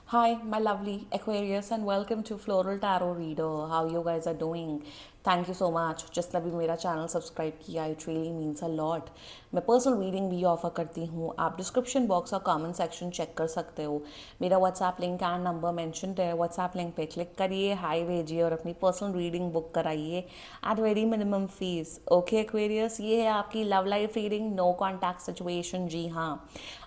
Hi, my lovely Aquarius, and welcome to Floral Tarot Reader. How you guys are doing? Thank you so much. जिसने भी मेरा channel subscribe किया, it really means a lot. मैं personal reading भी offer करती हूँ. आप description box और कमेंट सेक्शन चेक कर सकते हो. मेरा WhatsApp link and number mentioned है. व्हाट्सएप लिंक पे क्लिक करिए, हाई भेजिए और अपनी पर्सनल रीडिंग बुक कराइए at very minimum fees. Okay Aquarius, ये है आपकी love life reading. No contact situation. जी हाँ,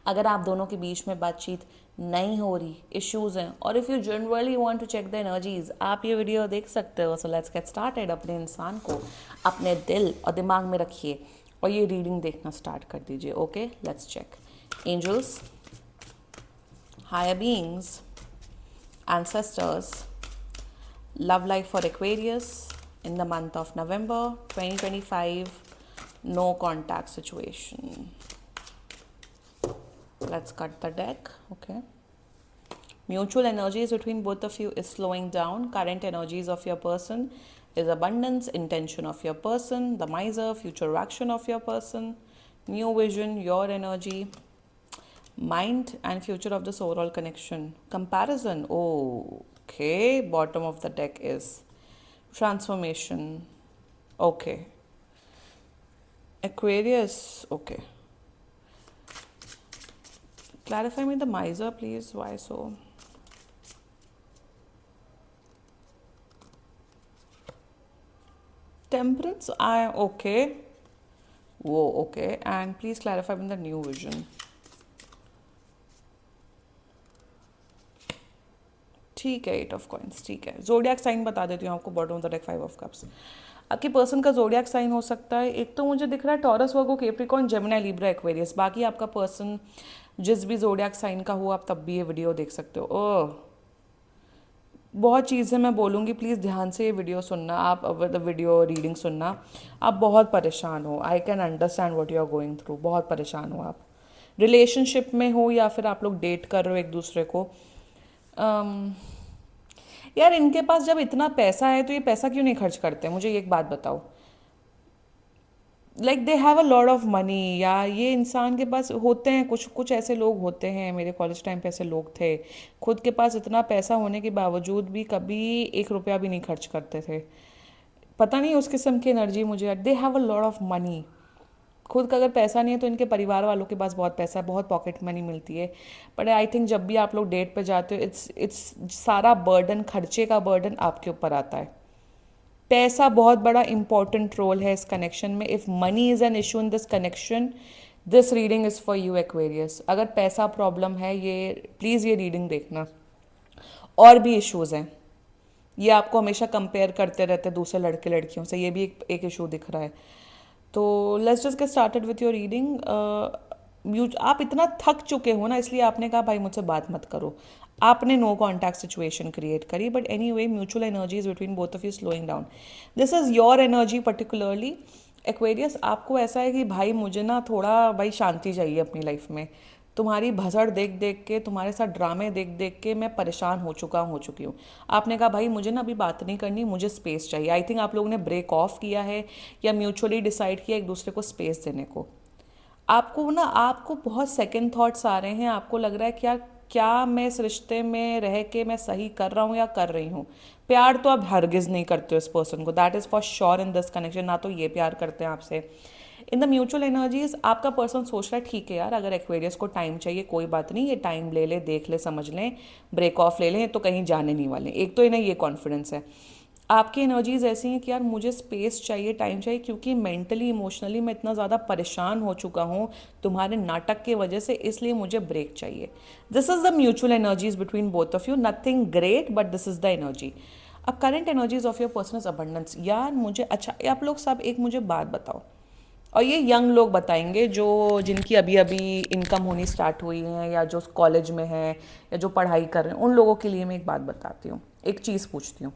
अगर आप दोनों के बीच में बातचीत नहीं हो रही, इश्यूज हैं, और if you generally want to check the energies, आप ये वीडियो देख सकते हो. So let's get started. अपने इंसान को अपने दिल और दिमाग में रखिए और ये रीडिंग देखना स्टार्ट कर दीजिए. Okay, let's check. Angels, higher beings, ancestors, love life for Aquarius in the month of November 2025. No contact situation. Let's cut the deck. Okay. Mutual energies between both of you is slowing down. Current energies of your person is abundance, intention of your person, the miser, future action of your person, new vision, your energy, mind and future of this overall connection. Comparison. Oh, okay. Bottom of the deck is transformation. Okay. Aquarius. Okay. Clarify me the miser, please. Why so? Temperance, I okay. Whoa, okay. And please clarify with the new vision. ठीक है, 8 of coins. ठीक है, जोडियाक sign बता देती हूँ आपको. Bottom of the deck 5 of cups. आपके person का जोडियाक साइन हो सकता है, एक तो मुझे दिख रहा है टॉरस, वर्गो, कैप्रिकॉर्न, जेमिनी, लिब्रा, एक्वेरियस. बाकी आपका पर्सन जिस भी जोडियाक साइन का हो, आप तब भी ये वीडियो देख सकते हो. ओह, बहुत चीज़ें मैं बोलूँगी, प्लीज़ ध्यान से ये वीडियो सुनना. आप द वीडियो रीडिंग सुनना. आप बहुत परेशान हो. I can understand what you are going through. बहुत परेशान हो आप. रिलेशनशिप में हो या फिर आप लोग डेट कर रहे हो एक दूसरे को. यार, इनके पास जब इतना पैसा है तो ये पैसा क्यों नहीं खर्च करते? मुझे एक बात बताओ. Like they have a lot of money. या ये इंसान के पास होते हैं, कुछ कुछ ऐसे लोग होते हैं. मेरे कॉलेज टाइम पे ऐसे लोग थे, खुद के पास इतना पैसा होने के बावजूद भी कभी 1 रुपया भी नहीं खर्च करते थे. पता नहीं उस किस्म की एनर्जी मुझे. They have a lot of money. खुद का अगर पैसा नहीं है तो इनके परिवार वालों के पास बहुत पैसा है, बहुत पॉकेट मनी मिलती है. बट आई थिंक जब भी आप लोग डेट पे जाते हो, इट्स सारा बर्डन, खर्चे का बर्डन आपके ऊपर आता है. पैसा बहुत बड़ा इंपॉर्टेंट रोल है इस कनेक्शन में. If money is an issue in this connection, this reading is for you Aquarius. अगर पैसा प्रॉब्लम है, ये प्लीज़ ये रीडिंग देखना. और भी इश्यूज हैं. ये आपको हमेशा कंपेयर करते रहते हैं दूसरे लड़के लड़कियों से, ये भी एक इशू दिख रहा है. तो let's just get started with your reading. आप इतना थक चुके हो ना, इसलिए आपने कहा भाई मुझसे बात मत करो. आपने नो कॉन्टैक्ट सिचुएशन क्रिएट करी. But any way, mutual energies between both of you slowing down. This is your energy particularly Aquarius. आपको ऐसा है कि भाई मुझे ना थोड़ा भाई शांति चाहिए अपनी लाइफ में. तुम्हारी भसड़ देख देख के, तुम्हारे साथ ड्रामे देख देख के मैं परेशान हो चुकी हूँ. आपने कहा भाई मुझे ना अभी बात नहीं करनी, मुझे स्पेस चाहिए. आई थिंक आप लोगों ने ब्रेक ऑफ किया है या म्यूचुअली डिसाइड किया एक दूसरे को स्पेस देने को. आपको बहुत सेकंड थॉट्स आ रहे हैं. आपको लग रहा है क्या क्या मैं इस रिश्ते में रह के मैं सही कर रहा हूँ या कर रही हूँ. प्यार तो आप हरगिज़ नहीं करते हो इस पर्सन को. That is for sure in this connection. ना तो ये प्यार करते हैं आपसे. इन द म्यूचुअल एनर्जीज आपका पर्सन सोच रहा है ठीक है यार, अगर एक्वेरियस को टाइम चाहिए कोई बात नहीं, ये टाइम ले ले, देख ले, समझ लें, ब्रेक ऑफ ले लें, तो कहीं जाने नहीं वाले. एक तो इन्हें ये कॉन्फिडेंस है. आपकी एनर्जीज ऐसी हैं कि यार मुझे स्पेस चाहिए, टाइम चाहिए, क्योंकि मेंटली इमोशनली मैं इतना ज़्यादा परेशान हो चुका हूँ तुम्हारे नाटक की वजह से, इसलिए मुझे ब्रेक चाहिए. This is the mutual energies between both of you. Nothing great, but this is the energy. अब current energies of your person is abundance. यार मुझे अच्छा, आप लोग सब एक मुझे बात बताओ, और ये यंग लोग बताएंगे जो जिनकी अभी अभी इनकम होनी स्टार्ट हुई है या जो कॉलेज में है या जो पढ़ाई कर रहे हैं, उन लोगों के लिए मैं एक बात बताती हूँ, एक चीज़ पूछती हूँ.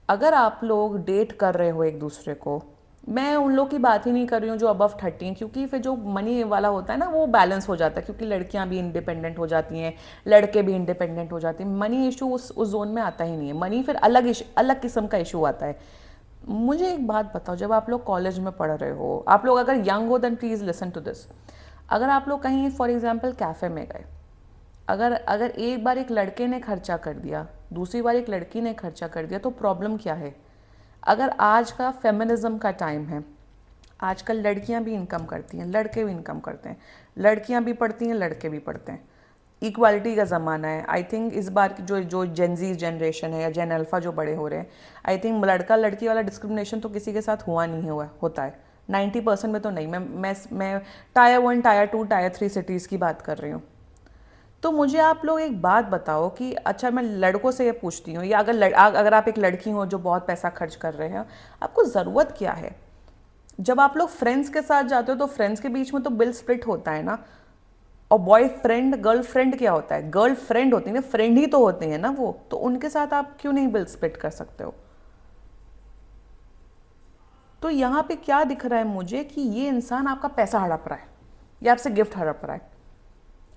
अगर आप लोग डेट कर रहे हो एक दूसरे को, मैं उन लोग की बात ही नहीं कर रही हूँ जो अबव 30, क्योंकि फिर जो मनी वाला होता है ना वो बैलेंस हो जाता है, क्योंकि लड़कियां भी इंडिपेंडेंट हो जाती हैं, लड़के भी इंडिपेंडेंट हो जाते हैं. मनी इशू उस जोन में आता ही नहीं है. मनी फिर अलग किस्म का इशू आता है. मुझे एक बात बताओ, जब आप लोग कॉलेज में पढ़ रहे हो, आप लोग अगर यंग हो then please listen to this. अगर आप लोग कहीं फॉर एग्जांपल कैफ़े में गए, अगर अगर एक बार एक लड़के ने खर्चा कर दिया, दूसरी बार एक लड़की ने खर्चा कर दिया, तो प्रॉब्लम क्या है? अगर आज का फेमिनिज्म का टाइम है, आजकल लड़कियां भी इनकम करती हैं, लड़के भी इनकम करते हैं, लड़कियां भी पढ़ती हैं, लड़के भी पढ़ते हैं, इक्वालिटी का ज़माना है। आई थिंक इस बार की जो जो जेनजी जनरेशन है या जेन अल्फ़ा जो बड़े हो रहे हैं, आई थिंक लड़का लड़की वाला डिस्क्रिमिनेशन तो किसी के साथ हुआ नहीं हुआ होता है, 90% में तो नहीं। मैं टायर 1, टायर 2, टायर 3 सिटीज़ की बात कर रही हूँ। तो मुझे आप लोग एक बात बताओ कि अच्छा, मैं लड़कों से ये पूछती हूँ, या अगर आप एक लड़की हो जो बहुत पैसा खर्च कर रहे हैं, आपको ज़रूरत क्या है? जब आप लोग फ्रेंड्स के साथ जाते हो तो फ्रेंड्स के बीच में तो बिल स्प्लिट होता है ना। और बॉयफ्रेंड गर्लफ्रेंड क्या होता है? गर्लफ्रेंड होती है ना, फ्रेंड ही तो होती है ना वो, तो उनके साथ आप क्यों नहीं बिल स्प्लिट कर सकते हो? तो यहाँ पे क्या दिख रहा है मुझे कि ये इंसान आपका पैसा हड़प रहा है या आपसे गिफ्ट हड़प रहा है।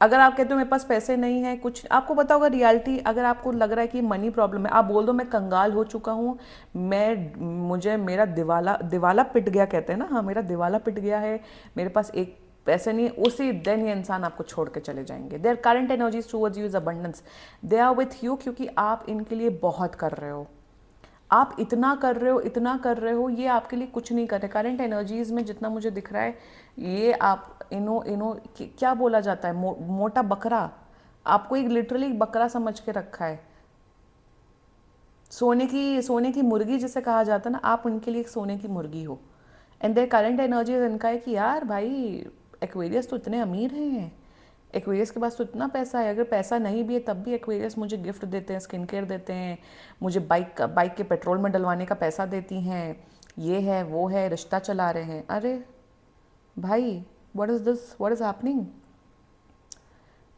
अगर आप कहते हो मेरे पास पैसे नहीं है, कुछ आपको पता होगा रियलिटी, अगर आपको लग रहा है कि मनी प्रॉब्लम है, आप बोल दो मैं कंगाल हो चुका हूँ, मुझे मेरा दिवाला दिवाला पिट गया, कहते हैं ना, हाँ मेरा दिवाला पिट गया है, मेरे पास एक पैसे नहीं, उसी दिन ये इंसान आपको छोड़ के चले जाएंगे। Their current energies towards you is abundance, they are with you, क्योंकि आप इनके लिए बहुत कर रहे हो, आप इतना कर रहे हो, इतना कर रहे हो, ये आपके लिए कुछ नहीं कर रहे। करंट एनर्जीज में जितना मुझे दिख रहा है, ये आप इनो इनो क्या बोला जाता है, मोटा बकरा, आपको एक लिटरली बकरा समझ के रखा है। सोने की मुर्गी जिसे कहा जाता है ना, आप उनके लिए एक सोने की मुर्गी हो। एंड देयर करंट एनर्जीज इनका है कि यार भाई, एक्वेरियस तो इतने अमीर हैं, एक्वेरियस के पास तो इतना पैसा है, अगर पैसा नहीं भी है तब भी एक्वेरियस मुझे गिफ्ट देते हैं, स्किन केयर देते हैं, मुझे बाइक के पेट्रोल में डलवाने का पैसा देती हैं, ये है वो है, रिश्ता चला रहे हैं। अरे भाई, what is this, what is happening?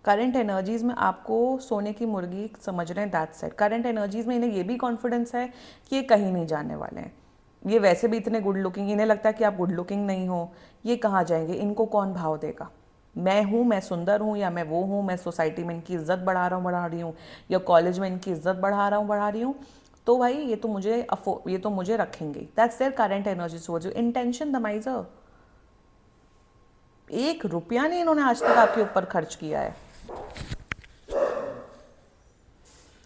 Current energies में आपको सोने की मुर्गी समझ रहे हैं, दैट सेट। करंट एनर्जीज में इन्हें ये भी कॉन्फिडेंस है कि ये कहीं नहीं जाने वाले हैं, ये वैसे भी इतने गुड लुकिंग, इन्हें लगता है कि आप गुड लुकिंग नहीं हो, ये कहाँ जाएंगे, इनको कौन भाव देगा? मैं हूँ, मैं सुंदर हूँ, या मैं वो हूँ, मैं सोसाइटी में इनकी इज्जत बढ़ा रही हूँ, या कॉलेज में इनकी इज्जत बढ़ा रही हूँ, तो भाई ये तो मुझे रखेंगे। That's their current energy towards you. Intention the माइजर, 1 रुपया नहीं इन्होंने आज तक आपके ऊपर खर्च किया है,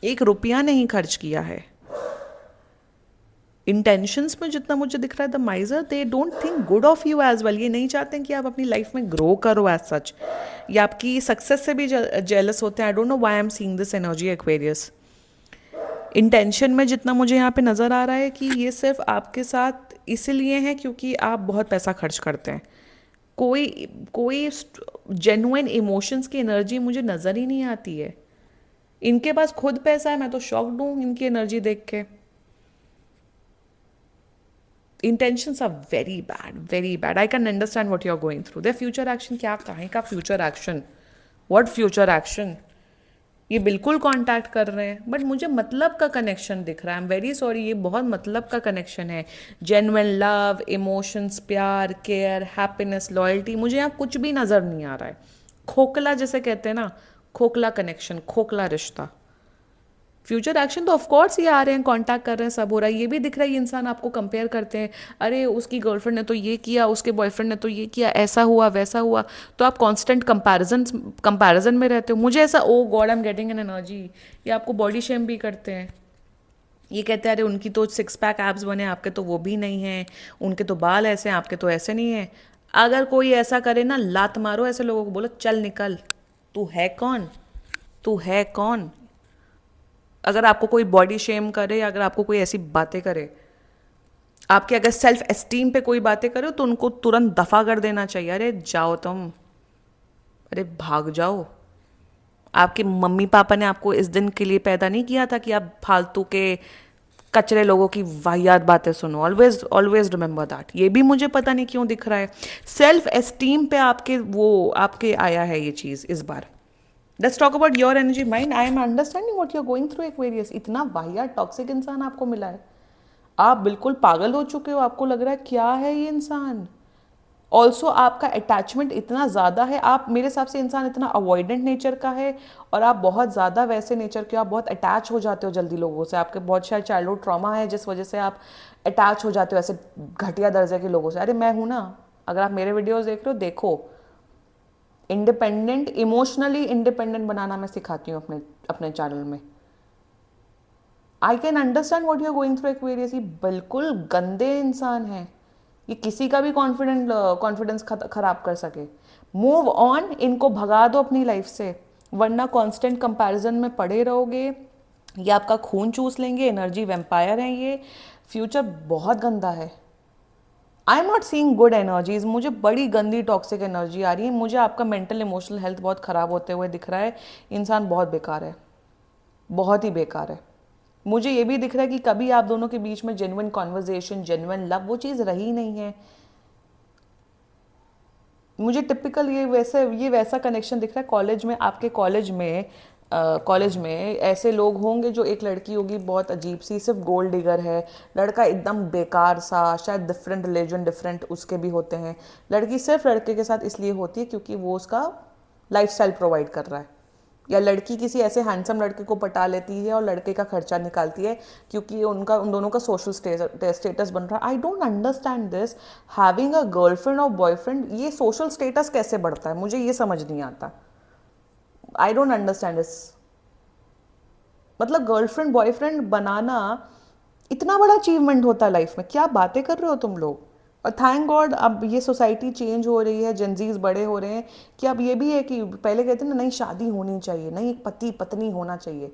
1 रुपया नहीं खर्च किया है। इंटेंशंस में जितना मुझे दिख रहा है, the miser they don't think good of you as well. ये नहीं चाहते हैं कि आप अपनी लाइफ में ग्रो करो एज सच, या आपकी सक्सेस से भी जेलस होते हैं। I don't know why I am seeing this energy Aquarius. Intention में जितना मुझे यहाँ पे नज़र आ रहा है कि ये सिर्फ आपके साथ इसलिए है क्योंकि आप बहुत पैसा खर्च करते हैं। कोई कोई जेन्युइन इमोशंस की एनर्जी मुझे नज़र ही नहीं आती है। इनके पास खुद पैसा है, मैं तो शॉक्ड हूँ इनकी एनर्जी देख के। intentions are very bad. I can understand what you're going through. Their future action, क्या कहें का future action, what future action? ये बिल्कुल कांटेक्ट कर रहे हैं, बट मुझे मतलब का कनेक्शन दिख रहा है। आई एम वेरी सॉरी, ये बहुत मतलब का कनेक्शन है। जेन्युइन लव, इमोशंस, प्यार, केयर, हैप्पीनेस, लॉयल्टी, मुझे यहाँ कुछ भी नज़र नहीं आ रहा है। खोखला जिसे कहते हैं ना, खोखला कनेक्शन, खोखला रिश्ता। फ्यूचर एक्शन तो ऑफकोर्स ये आ रहे हैं, कांटेक्ट कर रहे हैं, सब हो रहा है। ये भी दिख रहा है ये इंसान आपको कंपेयर करते हैं, अरे उसकी गर्लफ्रेंड ने तो ये किया, उसके बॉयफ्रेंड ने तो ये किया, ऐसा हुआ वैसा हुआ। तो आप कांस्टेंट कंपैरिजन में रहते हो। मुझे ऐसा, oh god I am getting an energy, ये आपको बॉडी शेम भी करते हैं। ये कहते हैं अरे उनकी तो 6 पैक एब्स बने, आपके तो वो भी नहीं है, उनके तो बाल ऐसे हैं, आपके तो ऐसे नहीं है। अगर कोई ऐसा करे ना, लात मारो ऐसे लोगों को, बोलो चल निकल, तू है कौन, तू है कौन? अगर आपको कोई बॉडी शेम करे, अगर आपको कोई ऐसी बातें करे, आपके अगर सेल्फ एस्टीम पे कोई बातें करे, तो उनको तुरंत दफा कर देना चाहिए। अरे जाओ तुम, अरे भाग जाओ। आपके मम्मी पापा ने आपको इस दिन के लिए पैदा नहीं किया था कि आप फालतू के कचरे लोगों की वाहियात बातें सुनो। Always always remember that. ये भी मुझे पता नहीं क्यों दिख रहा है, सेल्फ एस्टीम पे आपके आया है ये चीज़ इस बार। Let's talk about your energy mind. I am understanding what you are going through Aquarius. इतना वाहियात टॉक्सिक इंसान आपको मिला है, आप बिल्कुल पागल हो चुके हो, आपको लग रहा है क्या है ये इंसान। ऑल्सो आपका अटैचमेंट इतना ज़्यादा है, आप मेरे हिसाब से इंसान इतना अवॉइडेंट नेचर का है, और आप बहुत ज़्यादा वैसे नेचर के, आप बहुत अटैच हो जाते हो जल्दी लोगों से। आपके बहुत शायद चाइल्डहुड ट्रॉमा है जिस वजह से आप अटैच हो जाते हो ऐसे घटिया दर्जे के लोगों से। अरे मैं हूँ ना, अगर आप मेरे वीडियोज़ देख रहे हो, देखो इंडिपेंडेंट, इमोशनली इंडिपेंडेंट बनाना मैं सिखाती हूँ अपने अपने चैनल में। I can understand what you are going through Aquarius. ये बिल्कुल गंदे इंसान है, ये किसी का भी कॉन्फिडेंस खराब कर सके। मूव ऑन, इनको भगा दो अपनी लाइफ से, वरना कांस्टेंट कंपैरिजन में पड़े रहोगे। ये आपका खून चूस लेंगे, एनर्जी वेम्पायर है ये, फ्यूचर बहुत गंदा है। आई am not seeing good energies, मुझे बड़ी गंदी टॉक्सिक एनर्जी आ रही है। मुझे आपका मेंटल इमोशनल हेल्थ बहुत ख़राब होते हुए दिख रहा है। इंसान बहुत बेकार है, बहुत ही बेकार है। मुझे ये भी दिख रहा है कि कभी आप दोनों के बीच में जेन्युइन कॉन्वर्जेशन, जेन्युइन लव, वो चीज़ रही नहीं है। मुझे टिपिकल ये वैसा कनेक्शन दिख रहा है कॉलेज में, आपके कॉलेज में ऐसे लोग होंगे जो, एक लड़की होगी बहुत अजीब सी, सिर्फ गोल्ड डिगर है, लड़का एकदम बेकार सा, शायद डिफरेंट रिलीजन, डिफरेंट उसके भी होते हैं। लड़की सिर्फ लड़के के साथ इसलिए होती है क्योंकि वो उसका लाइफस्टाइल प्रोवाइड कर रहा है, या लड़की किसी ऐसे हैंडसम लड़के को पटा लेती है और लड़के का खर्चा निकालती है क्योंकि उन दोनों का सोशल स्टेटस बन रहा है। I don't understand this. Having a girlfriend और बॉयफ्रेंड, ये सोशल स्टेटस कैसे बढ़ता है, मुझे ये समझ नहीं आता। I don't understand this. मतलब गर्लफ्रेंड बॉयफ्रेंड बनाना इतना बड़ा अचीवमेंट होता है लाइफ में, क्या बातें कर रहे हो तुम लोग। और थैंक गॉड अब ये सोसाइटी चेंज हो रही है, जेंजीज बड़े हो रहे हैं, कि अब ये भी है कि पहले कहते हैं ना, नई शादी होनी चाहिए, नई एक पति पत्नी होना चाहिए,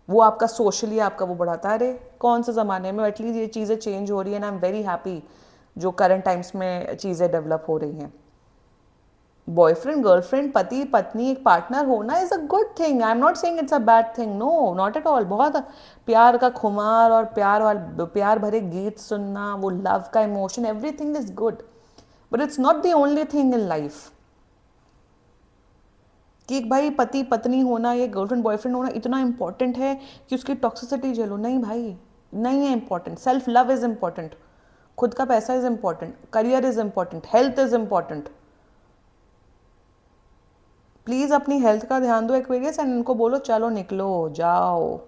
वो आपका सोशली आपका वो बढ़ाता है। अरे कौन से ज़माने में, एटलीस्ट ये चीज़ें चेंज हो रही है, and I am very happy जो करंट टाइम्स में चीज़ें डेवलप हो रही हैं। बॉयफ्रेंड गर्लफ्रेंड, पति पत्नी, एक पार्टनर होना is a good thing. I am not saying it's a bad thing, no not at all. बहुत प्यार का खुमार और प्यार भरे गीत सुनना, वो लव का emotion, everything is good, but it's not the only thing in life. कि एक भाई पति पत्नी होना, ये गर्लफ्रेंड बॉयफ्रेंड होना इतना इंपॉर्टेंट है कि उसकी टॉक्सिसिटी झेलो, नहीं भाई, नहीं है important. Self love is important, खुद का पैसा is important, career is important, health is important. Please अपनी हेल्थ का ध्यान दो एक्वेरियस, एंड इनको बोलो चलो निकलो जाओ,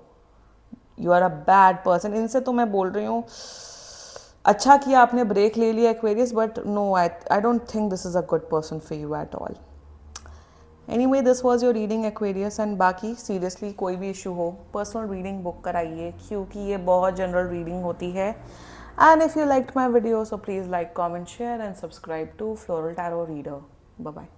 you are a bad person. इनसे तो मैं बोल रही हूँ, अच्छा किया आपने ब्रेक ले लिया Aquarius, but no, I don't think this is a good person for you at all. Anyway, this was your reading Aquarius, and बाकी सीरियसली कोई भी इशू हो, पर्सनल रीडिंग बुक कराइए, क्योंकि ये बहुत जनरल रीडिंग होती है। And if you liked my video, so please like, comment, share and subscribe to floral tarot reader. Bye bye.